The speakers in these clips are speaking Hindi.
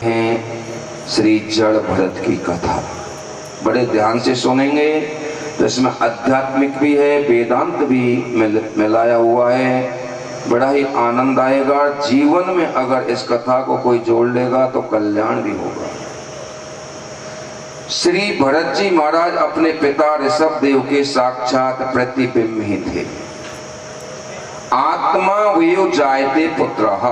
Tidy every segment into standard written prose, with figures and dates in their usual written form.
हैं श्री जड़ भरत की कथा। बड़े ध्यान से सुनेंगे तो इसमें आध्यात्मिक भी है, वेदांत भी मिलाया हुआ है। बड़ा ही आनंद आएगा। जीवन में अगर इस कथा को कोई जोड़ लेगा तो कल्याण भी होगा। श्री भरत जी महाराज अपने पिता ऋषभ देव के साक्षात प्रतिबिंब ही थे। आत्मा वयो जायते पुत्रः,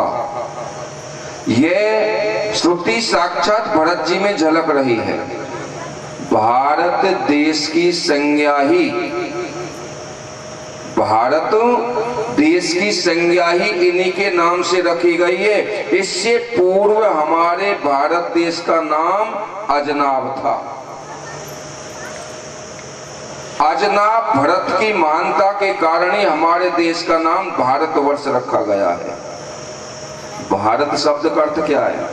यह श्रुति साक्षात भरत जी में झलक रही है। भारत देश की संज्ञा ही, भारत देश की संज्ञा ही इन्हीं के नाम से रखी गई है। इससे पूर्व हमारे भारत देश का नाम अजनाब था। अजनाब भरत की महानता के कारण ही हमारे देश का नाम भारतवर्ष रखा गया है। भारत शब्द का अर्थ क्या है?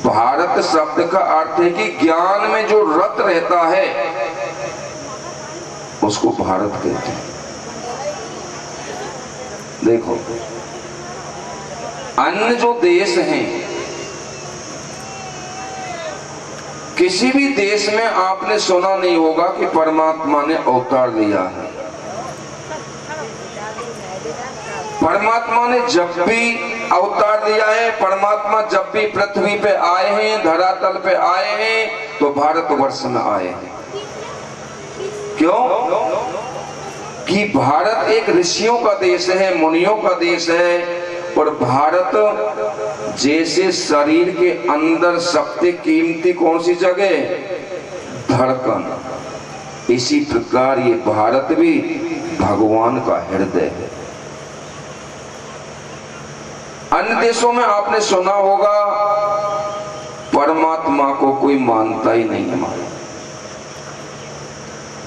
भारत शब्द का अर्थ है कि ज्ञान में जो रत रहता है उसको भारत कहते हैं। देखो, अन्य जो देश हैं, किसी भी देश में आपने सुना नहीं होगा कि परमात्मा ने अवतार लिया है। परमात्मा ने जब भी अवतार लिया है, परमात्मा जब भी पृथ्वी पे आए हैं, धरातल पे आए हैं, तो भारतवर्ष में आए हैं। क्यों? कि भारत एक ऋषियों का देश है, मुनियों का देश है। और भारत जैसे शरीर के अंदर सबसे कीमती कौन सी जगह? धड़कन। इसी प्रकार ये भारत भी भगवान का हृदय है। अन्य देशों में आपने सुना होगा परमात्मा को कोई मानता ही नहीं है।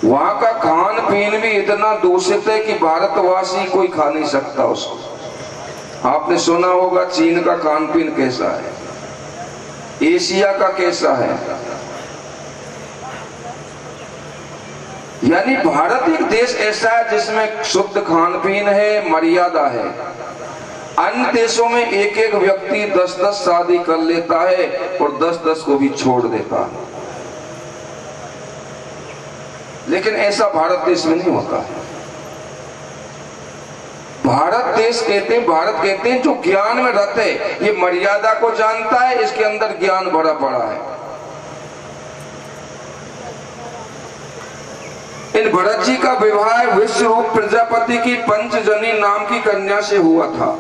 वहां का खान पीन भी इतना दूषित है कि भारतवासी कोई खा नहीं सकता उसको। आपने सुना होगा चीन का खान पीन कैसा है, एशिया का कैसा है। यानी भारत एक देश ऐसा है जिसमें शुद्ध खान पीन है, मर्यादा है। अन्य देशों में एक एक व्यक्ति 10-10 शादी कर लेता है और 10-10 को भी छोड़ देता है। लेकिन ऐसा भारत देश में नहीं होता है। भारत देश कहते हैं, भारत कहते हैं जो ज्ञान में रत है, ये मर्यादा को जानता है, इसके अंदर ज्ञान भरा पड़ा है। इन भरत जी का विवाह विश्वरूप प्रजापति की पंचजनी नाम की कन्या से हुआ था।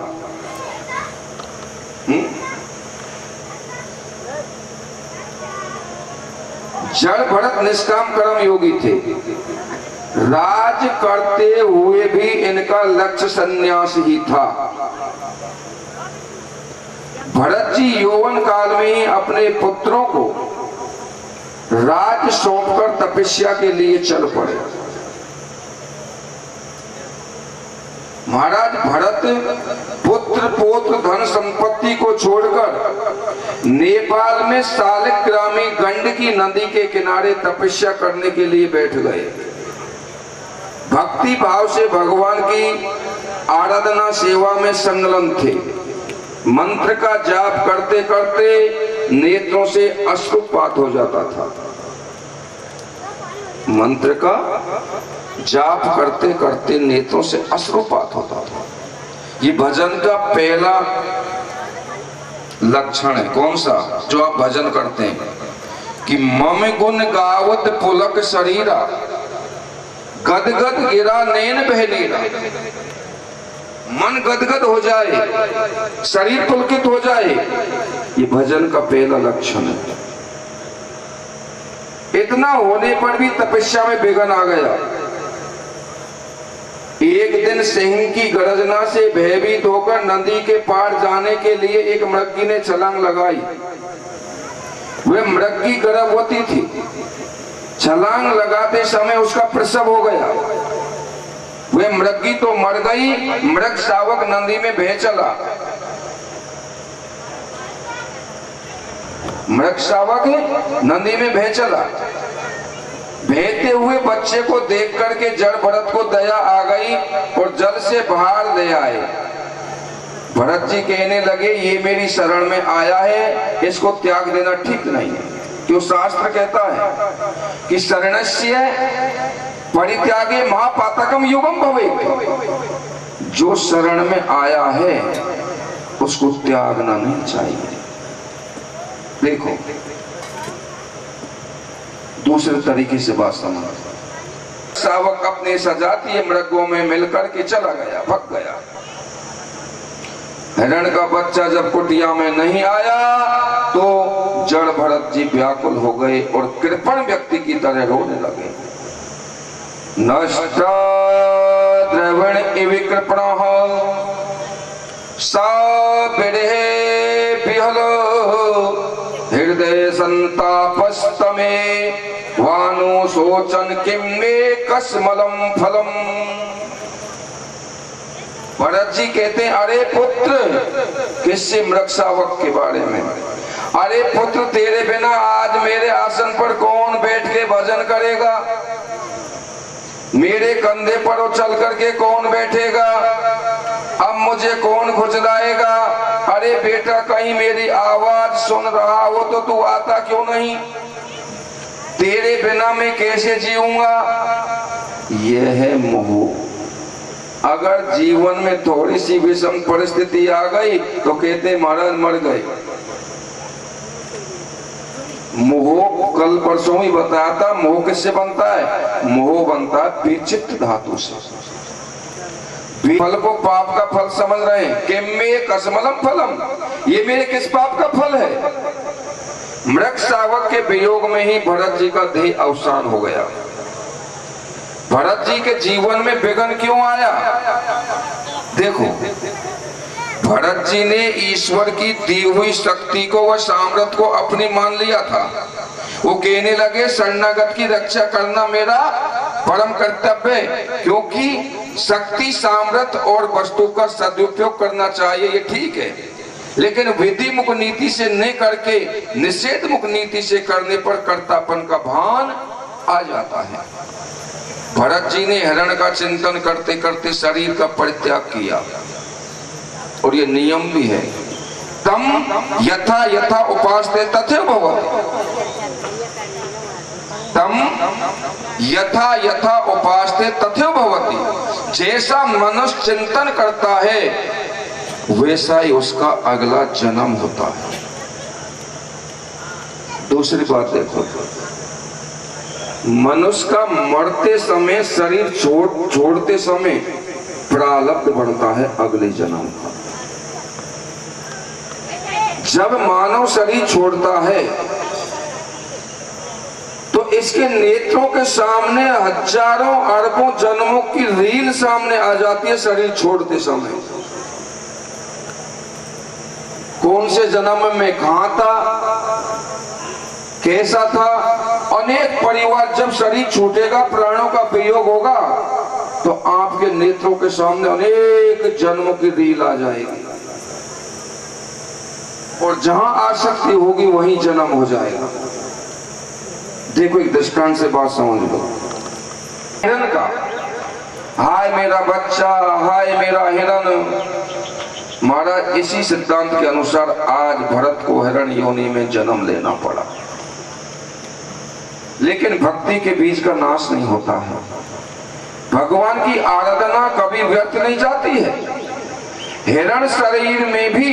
जड़ भरत निष्काम कर्म योगी थे। राज करते हुए भी इनका लक्ष्य संन्यास ही था। भरत जी यौवन काल में ही अपने पुत्रों को राज सौंपकर तपस्या के लिए चल पड़े। महाराज भरत पुत्र पौत्र धन संपत्ति को छोड़कर नेपाल में शालिग्रामी गंडकी नदी के किनारे तपस्या करने के लिए बैठ गए। भक्ति भाव से भगवान की आराधना सेवा में संलग्न थे। मंत्र का जाप करते करते नेत्रों से अश्रुपात हो जाता था। मंत्र का जाप करते करते नेत्रों से अश्रुपात होता था। ये भजन का पहला लक्षण है। कौन सा? जो आप भजन करते हैं कि मम गुण गावत पुलक शरीरा, गदगद गिरा नैन बहनीरा। मन गदगद हो जाए, शरीर पुलकित हो जाए, ये भजन का पहला लक्षण है। इतना होने पर भी तपस्या में विघ्न आ गया। एक दिन सिंह की गर्जना से भयभीत होकर नदी के पार जाने के लिए एक मृगी ने छलांग लगाई। वह मृगी गर्भवती थी। छलांग लगाते समय उसका प्रसव हो गया। वह मृगी तो मर गई, मृग शावक नदी में बह चला। मृग शावक नदी में बह चला। बहते हुए बच्चे को देख करके जड़ भरत को दया आ गई और जल से बाहर ले आए। भरत जी कहने लगे ये मेरी शरण में आया है, इसको त्याग देना ठीक नहीं है। क्यों? शास्त्र कहता है कि शरणस्य परित्यागे महापातकम युगम भवेत्। जो शरण में आया है उसको त्यागना नहीं चाहिए। देखो दूसरे तरीके से बात समझ। शावक अपने सजातीय मृगों में मिलकर के चला गया, भग गया। हिरण का बच्चा जब कुटिया में नहीं आया तो जड़ भरत जी व्याकुल हो गए और कृपण व्यक्ति की तरह रोने लगे। नष्ट द्रवण इव कृपणः सा विरहे विहलो हृदय संतापस्तमे वानो सोचन किम मे कसमलम फलम। भरत जी कहते हैं अरे पुत्र, किससे? मृग शावक के बारे में। अरे पुत्र, तेरे बिना आज मेरे आसन पर कौन बैठ के भजन करेगा? मेरे कंधे पर चल करके कौन बैठेगा? अब मुझे कौन खुजलाएगा? अरे बेटा, कहीं मेरी आवाज सुन रहा हो तो तू आता क्यों नहीं? तेरे बिना मैं कैसे जीऊंगा? यह है मोह। अगर जीवन में थोड़ी सी विषम परिस्थिति आ गई तो कहते महाराज मर गए। मोह कल परसों ही बताया था। मोह किससे बनता है? मोह बनता है विचित्र धातु से। फल को पाप का फल समझ रहे हैं। किम मे कसमलम फलम, ये मेरे किस पाप का फल है? मृग शावक के वियोग में ही भरत जी का देह अवसान हो गया। भरत जी के जीवन में विघ्न क्यों आया? देखो, भरत जी ने ईश्वर की दी हुई शक्ति को व सामर्थ को अपनी मान लिया था। वो कहने लगे शरणागत की रक्षा करना मेरा परम कर्तव्य है, क्योंकि शक्ति, सामर्थ और वस्तु का सदुपयोग करना चाहिए, ये ठीक है, लेकिन विधि मुख नीति से नहीं करके निषेध मुख नीति से करने पर कर्तापन का भान आ जाता है। भरत जी ने हिरण का चिंतन करते करते शरीर का परित्याग किया, और ये नियम भी है। तम यथा यथा उपासते तथैव भवति। तम यथा यथा उपासते तथैव भवति। जैसा मनुष्य चिंतन करता है वैसा ही उसका अगला जन्म होता है। दूसरी बात देखो, मनुष्य का मरते समय, शरीर छोड़ते समय प्रारब्ध बढ़ता है अगले जन्म का। जब मानव शरीर छोड़ता है तो इसके नेत्रों के सामने हजारों अरबों जन्मों की रील सामने आ जाती है। शरीर छोड़ते समय कौन से जन्म में कहां था, कैसा था। अनेक परिवार, जब शरीर छूटेगा, प्राणों का वियोग होगा, तो आपके नेत्रों के सामने अनेक जन्मों की रील आ जाएगी, और जहां आसक्ति होगी वहीं जन्म हो जाएगा। देखो एक दृष्टांत से बात समझ लो। हिरण का, हाय मेरा बच्चा, हाय मेरा हिरण। महाराज इसी सिद्धांत के अनुसार आज भरत को हिरण योनि में जन्म लेना पड़ा, लेकिन भक्ति के बीज का नाश नहीं होता है। भगवान की आराधना कभी व्यर्थ नहीं जाती है। हिरण शरीर में भी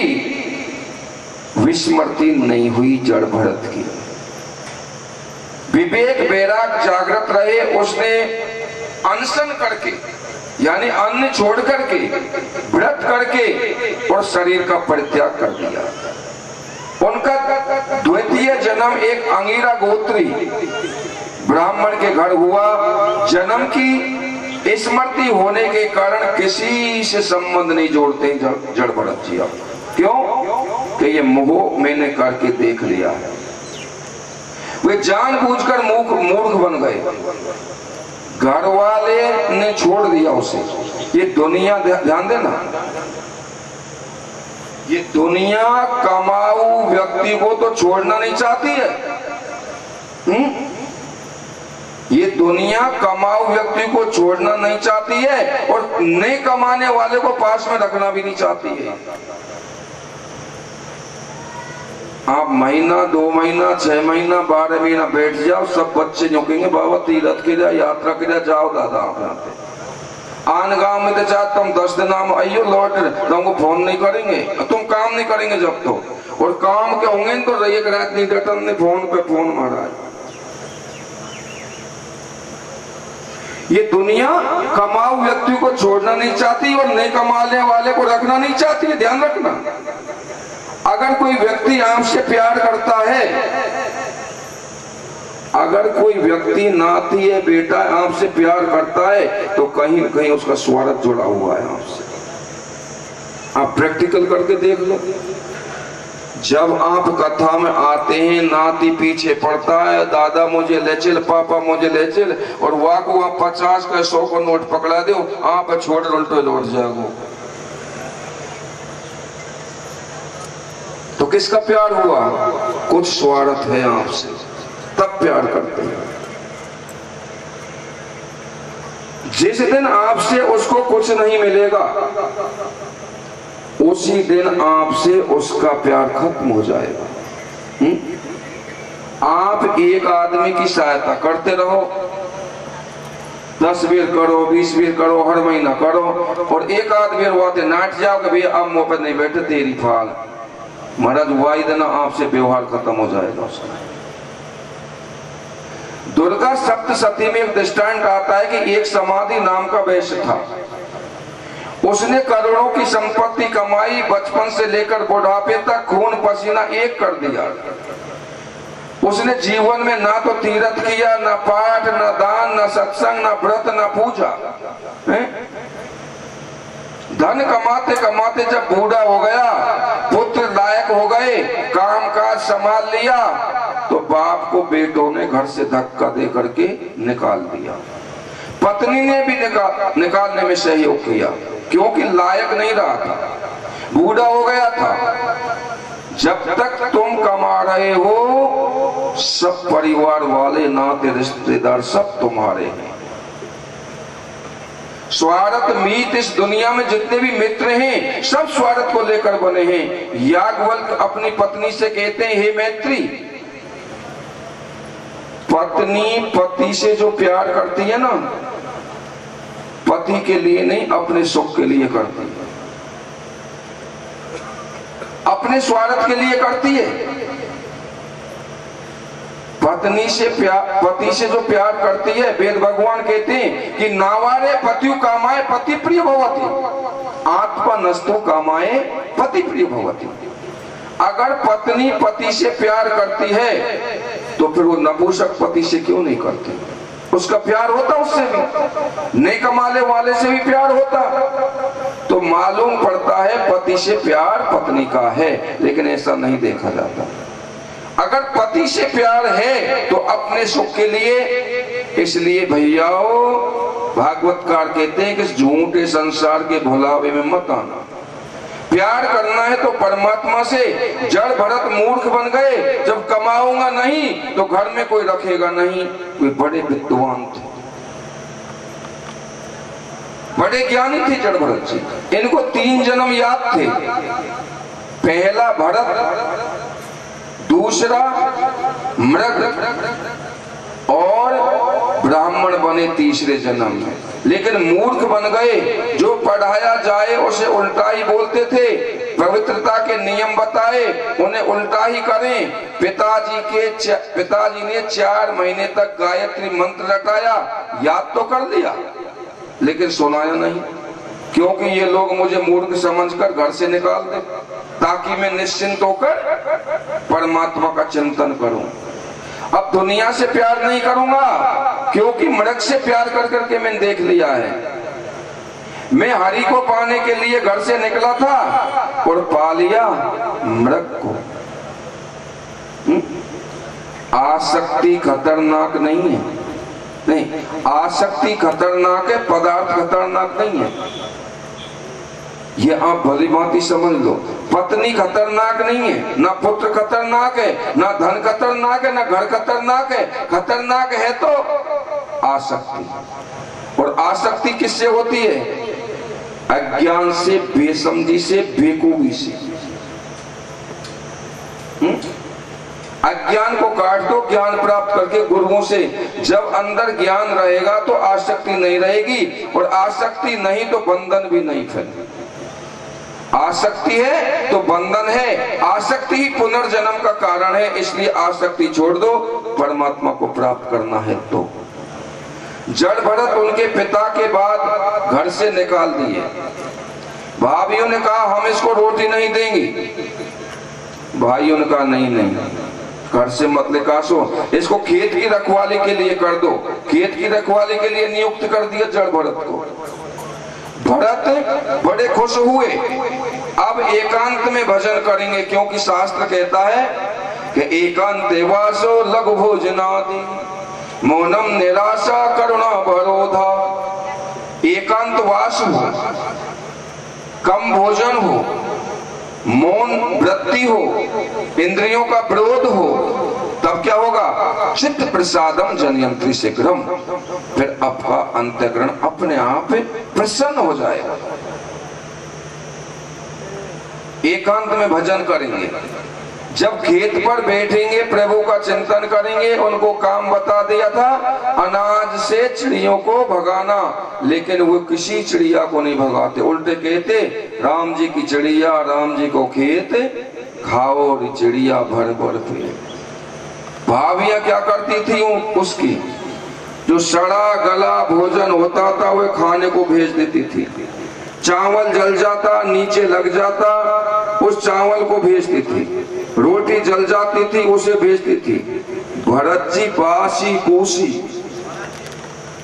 विस्मृति नहीं हुई जड़ भरत की। विवेक वैराग जागृत रहे। उसने अनशन करके, यानी अन्न छोड़ करके, व्रत करके और शरीर का परित्याग कर दिया। उनका द्वितीय जन्म एक अंगिरा गोत्री ब्राह्मण के घर हुआ। जन्म की स्मृति होने के कारण किसी से संबंध नहीं जोड़ते जड़ भरत जी। अब क्यों? कि ये मोह मैंने करके देख लिया है। वे जानबूझकर मूर्ख बन गए। घर वाले ने छोड़ दिया उसे। ये दुनिया, ध्यान देना, ये दुनिया कमाऊ व्यक्ति को तो छोड़ना नहीं चाहती है। ये दुनिया कमाऊ व्यक्ति को छोड़ना नहीं चाहती है और नहीं कमाने वाले को पास में रखना भी नहीं चाहती है। आप महीना, 2 महीना, 6 महीना, 12 महीना बैठ जाओ, सब बच्चे झुकेंगे बाबा तीरथ के लिए, यात्रा के लिए जाओ दादा। आप आन गांव में तो चाहते तुम 10 दिन आम आइयो लौट, तुमको फोन नहीं करेंगे, तुम काम नहीं करेंगे जब तो, और काम के होंगे तो एक रात नहीं डटन ने फोन पे फोन मारा है। ये दुनिया कमाऊ व्यक्ति को छोड़ना नहीं चाहती और नहीं कमाने वाले को रखना नहीं चाहती है, ध्यान रखना। अगर कोई व्यक्ति आपसे प्यार करता है, अगर कोई व्यक्ति नाती है बेटा आपसे प्यार करता है, तो कहीं न कहीं उसका स्वार्थ जुड़ा हुआ है आपसे। आप प्रैक्टिकल करके देख लो। जब आप कथा में आते हैं, नाती पीछे पड़ता है, दादा मुझे ले चल, पापा मुझे ले चल, और वहां को आप 50 का 100 का नोट पकड़ा दो, आप छोड़ उल्टो लौट जाओ। तो किसका प्यार हुआ? कुछ स्वार्थ है आपसे, तब प्यार करते हैं। जिस दिन आपसे उसको कुछ नहीं मिलेगा, उसी दिन आपसे उसका प्यार खत्म हो जाएगा। आप एक आदमी की सहायता करते रहो, 10 बेर करो, 20 बेर करो, हर महीना करो, और एक आध बेर वाते नाट जाओ कि भैया अब मुंह पर नहीं बैठे तेरी फाल, महाराज वाई देना आपसे व्यवहार खत्म हो जाएगा उसका। दुर्गा सप्तशती में एक दृष्टांत आता है कि एक समाधि नाम का वैश्य था। उसने करोड़ों की संपत्ति कमाई, बचपन से लेकर बुढ़ापे तक खून पसीना एक कर दिया। उसने जीवन में ना तो तीर्थ किया, ना पाठ, ना दान, ना सत्संग, ना व्रत, ना पूजा। धन कमाते कमाते जब बूढ़ा हो गया, पुत्र लायक हो गए, काम काज संभाल लिया, तो बाप को बेटों ने घर से धक्का दे करके निकाल दिया। पत्नी ने भी निकालने में सहयोग किया, क्योंकि लायक नहीं रहा था, बूढ़ा हो गया था। जब तक तुम कमा रहे हो, सब परिवार वाले, नाते, रिश्तेदार सब तुम्हारे हैं। स्वार्थ मीत इस दुनिया में जितने भी मित्र हैं, सब स्वार्थ को लेकर बने हैं। याज्ञवल्क्य अपनी पत्नी से कहते हैं, हे मैत्री, पत्नी पति से जो प्यार करती है ना, पति के लिए नहीं, अपने सुख के लिए करती है, अपने स्वार्थ के लिए करती है। पत्नी से पति से जो प्यार करती है, वेद भगवान कहते हैं कि नावारे पतियु कामाए पति प्रिय भवति, आत्मा नस्तो कामाए पति प्रिय भवति। अगर पत्नी पति से प्यार करती है, तो फिर वो नपुंसक पति से क्यों नहीं करती? उसका प्यार होता उससे भी, नहीं कमाने वाले से भी प्यार होता। तो मालूम पड़ता है पति से प्यार पत्नी का है, लेकिन ऐसा नहीं देखा जाता। अगर पति से प्यार है तो अपने सुख के लिए। इसलिए भैयाओ, भागवतकार कहते हैं कि झूठे संसार के भुलावे में मत आना। प्यार करना है तो परमात्मा से। जड़ भरत मूर्ख बन गए, जब कमाऊंगा नहीं तो घर में कोई रखेगा नहीं। कोई बड़े विद्वान थे, बड़े ज्ञानी थे जड़ भरत जी। इनको 3 जन्म याद थे। पहला भरत, दूसरा मृग, और ब्राह्मण बने तीसरे जन्म में। लेकिन मूर्ख बन गए, जो पढ़ाया जाए उसे उल्टा ही बोलते थे। पवित्रता के नियम बताए, उन्हें उल्टा ही करें। पिताजी ने 4 महीने तक गायत्री मंत्र रटाया, याद तो कर लिया, लेकिन सुनाया नहीं, क्योंकि ये लोग मुझे मूर्ख समझकर घर से निकाल दे, ताकि मैं निश्चिंत होकर परमात्मा का चिंतन करूं। अब दुनिया से प्यार नहीं करूंगा, क्योंकि मृग से प्यार कर करके मैंने देख लिया है। मैं हरि को पाने के लिए घर से निकला था और पा लिया मृग को। आसक्ति खतरनाक नहीं है, नहीं, आसक्ति खतरनाक है, पदार्थ खतरनाक नहीं है। ये आप भली भांति समझ लो। पत्नी खतरनाक नहीं है, ना पुत्र खतरनाक है, ना धन खतरनाक है, ना घर खतरनाक है। खतरनाक है तो आसक्ति। और आसक्ति किससे होती है? अज्ञान से, बेसमझी से, बेकूफी से। अज्ञान को काट दो ज्ञान प्राप्त करके गुरुओं से। जब अंदर ज्ञान रहेगा तो आसक्ति नहीं रहेगी, और आसक्ति नहीं तो बंधन भी नहीं फिर। आसक्ति है तो बंधन है, आसक्ति ही पुनर्जन्म का कारण है। इसलिए आसक्ति छोड़ दो, परमात्मा को प्राप्त करना है। तो जड़ भरत उनके पिता के बाद घर से निकाल दिए। भाइयों ने कहा हम इसको रोटी नहीं देंगे। भाइयों ने कहा नहीं नहीं, घर से मत निकासो, इसको खेत की रखवाली के लिए कर दो। खेत की रखवाली के लिए नियुक्त कर दिया जड़ भरत को। भरत बड़े खुश हुए, अब एकांत में भजन करेंगे, क्योंकि शास्त्र कहता है कि एकांत वासो लघु भोजनादि मौनम निराशा करुणा भरोधा। एकांत वास हो, कम भोजन हो, मौन वृत्ति हो, इंद्रियों का विरोध हो, तब क्या होगा? चित्त प्रसादम जनयंत्री शीघ्रम। फिर आपका अंतःकरण अपने आप प्रसन्न हो जाएगा। एकांत में भजन करेंगे, जब खेत पर बैठेंगे प्रभु का चिंतन करेंगे। उनको काम बता दिया था अनाज से चिड़ियों को भगाना, लेकिन वो किसी चिड़िया को नहीं भगाते, उल्टे कहते राम जी की चिड़िया राम जी को खेत खाओ रे चिड़िया भर भर पेट। भाभियां क्या करती थी उसकी जो सड़ा गला भोजन होता था वह खाने को भेज देती थी। चावल जल जाता, नीचे लग जाता, उस चावल को भेजती थी। रोटी जल जाती थी, उसे भेजती थी। भरत जी बासी कोसी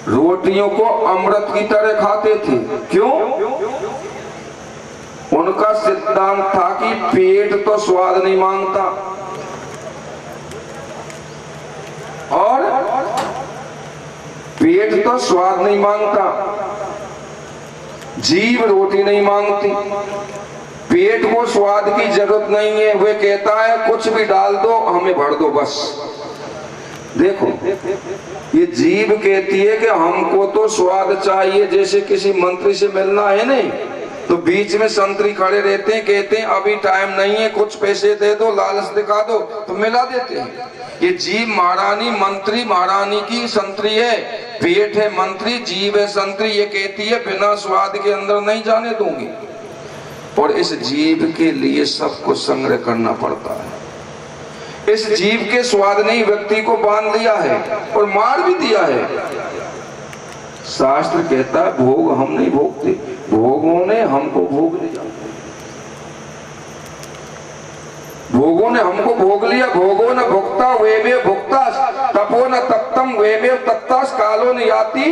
रोटियों को अमृत की तरह खाते थे। क्यों? उनका सिद्धांत था कि पेट तो स्वाद नहीं मांगता, और पेट तो स्वाद नहीं मांगता, जीभ रोटी नहीं मांगती, पेट को स्वाद की जरूरत नहीं है। वे कहता है कुछ भी डाल दो हमें भर दो बस। देखो ये जीभ कहती है कि हमको तो स्वाद चाहिए, जैसे किसी मंत्री से मिलना है नहीं तो बीच में संतरी खड़े रहते हैं, कहते हैं अभी टाइम नहीं है, कुछ पैसे दे दो, लालच दिखा दो, तो मिला देते हैं। ये जीभ महारानी, मंत्री महारानी की संतरी है, पेट है मंत्री, जीभ है संतरी। ये कहती है बिना स्वाद के अंदर नहीं जाने दूंगी। और इस जीभ के लिए सबको संग्रह करना पड़ता है। इस जीभ के स्वाद ने व्यक्ति को बांध लिया है और मार भी दिया है। शास्त्र कहता है भोग हम नहीं भोगते, भोगों ने हमको भोग लिया। भोगों ने हमको भोग लिया। भोगो न भुक्ता वेमेव भुक्तास, तपो न तप्तम वेमेव तप्तास, कालो न याति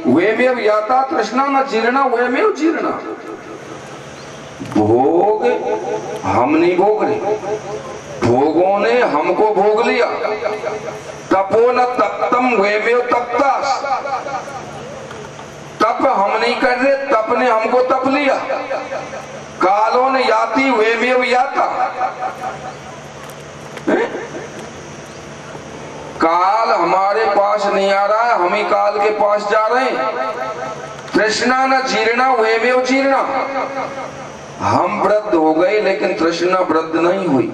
वेमेव याता, तृष्णा न जीर्णा वेमेव जीर्णा। भोग हम नहीं भोग रहे, भोगों ने हमको भोग लिया। तपो न तप्तम वेमेव तप्तास, तप हम नहीं कर रहे, तप ने हमको तप लिया। कालो ने याति वेमेव याता, काल हमारे पास नहीं आ रहा है, हम ही काल के पास जा रहे हैं। तृष्णा न जीर्णा वेमेव जीर्णा, हम वृद्ध हो गए लेकिन तृष्णा वृद्ध नहीं हुई।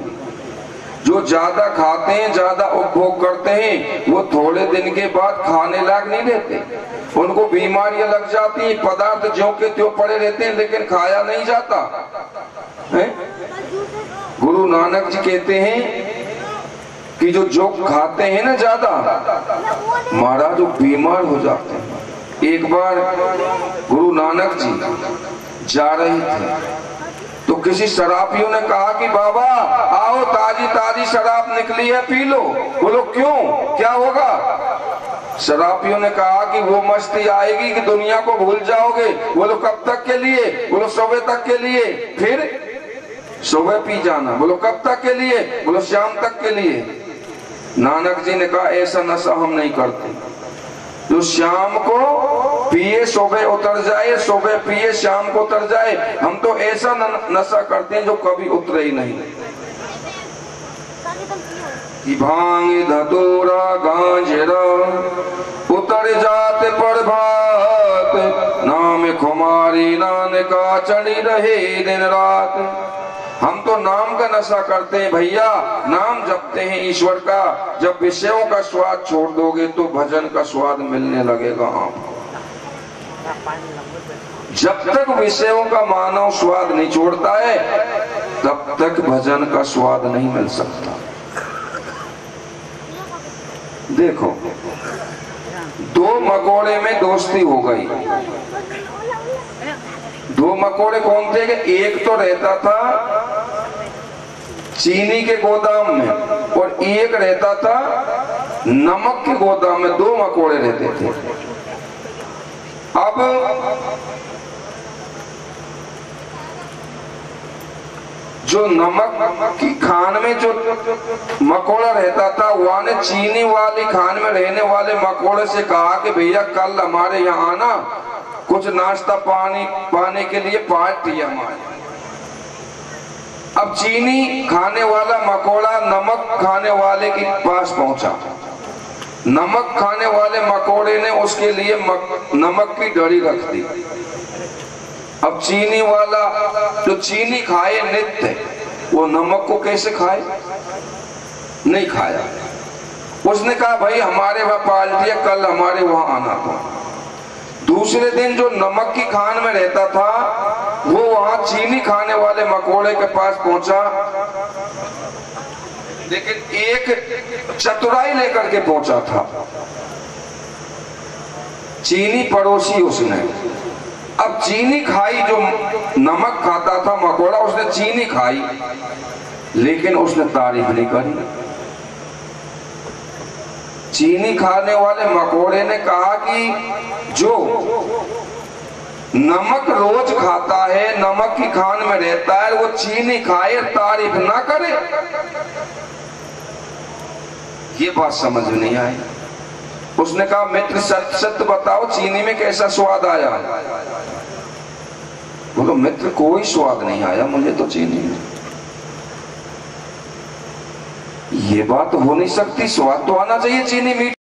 जो ज्यादा खाते हैं, ज्यादा उपभोग करते हैं, वो थोड़े दिन के बाद खाने लायक नहीं रहते, उनको बीमारियां लग जाती हैं। पदार्थ ज्यों के त्यों पड़े रहते हैं लेकिन खाया नहीं जाता है? गुरु नानक जी कहते हैं कि जो खाते हैं ना ज्यादा, महाराज वो बीमार हो जाते हैं। एक बार गुरु नानक जी जा रहे थे तो किसी शराबियों ने कहा कि बाबा आओ ताजी ताजी शराब निकली है, पी लो। बोलो क्यों, क्या होगा? शराबियों ने कहा कि वो मस्ती आएगी कि दुनिया को भूल जाओगे। बोलो कब तक के लिए? बोलो सुबह तक के लिए। फिर सुबह पी जाना। बोलो कब तक के लिए? बोलो शाम तक के लिए। नानक जी ने कहा ऐसा नशा हम नहीं करते, जो शाम को पिए सुबह उतर जाए, सुबह पिए शाम को उतर जाए। हम तो ऐसा नशा करते हैं जो कभी उतरे ही नहीं। कि भांग धतूरा गांजेरा उतर जात प्रभात, नाम खुमारी नानका चढ़ी रहे दिन रात। हम तो नाम का नशा करते हैं भैया, नाम जपते हैं ईश्वर का। जब विषयों का स्वाद छोड़ दोगे तो भजन का स्वाद मिलने लगेगा आपको। जब तक विषयों का मानव स्वाद नहीं छोड़ता है तब तक भजन का स्वाद नहीं मिल सकता। देखो, दो मकोड़े में दोस्ती हो गई। दो मकोड़े कौन थे कि एक तो रहता था चीनी के गोदाम में और एक रहता था नमक के गोदाम में। दो मकोड़े रहते थे। अब जो नमक की खान में जो मकोड़ा रहता था, वहां ने चीनी वाली खान में रहने वाले मकोड़े से कहा कि भैया कल हमारे यहाँ आना, कुछ नाश्ता पानी पाने के लिए पार्टी हमारे। अब चीनी खाने वाला मकोड़ा नमक खाने वाले के पास पहुंचा। नमक खाने वाले मकोड़े ने उसके लिए नमक की डड़ी रख दी। अब चीनी वाला जो चीनी खाए नित्य, वो नमक को कैसे खाए? नहीं खाया। उसने कहा भाई हमारे वहां पार्टी है, कल हमारे वहां आना था। दूसरे दिन जो नमक की खान में रहता था वो वहां चीनी खाने वाले मकोड़े के पास पहुंचा, लेकिन एक चतुराई लेकर के पहुंचा था। चीनी पड़ोसी उसने। अब चीनी खाई, जो नमक खाता था मकोड़ा, उसने चीनी खाई लेकिन उसने तारीफ नहीं करी। चीनी खाने वाले मकोड़े ने कहा कि जो नमक रोज खाता है, नमक की खान में रहता है, वो चीनी खाए तारीफ ना करे। ये बात समझ नहीं आई। उसने कहा मित्र सत्य सत्य बताओ, चीनी में कैसा स्वाद आया? बोलो मित्र कोई स्वाद नहीं आया मुझे तो चीनी में। ये बात हो नहीं सकती, स्वाद तो आना चाहिए चीनी मीठी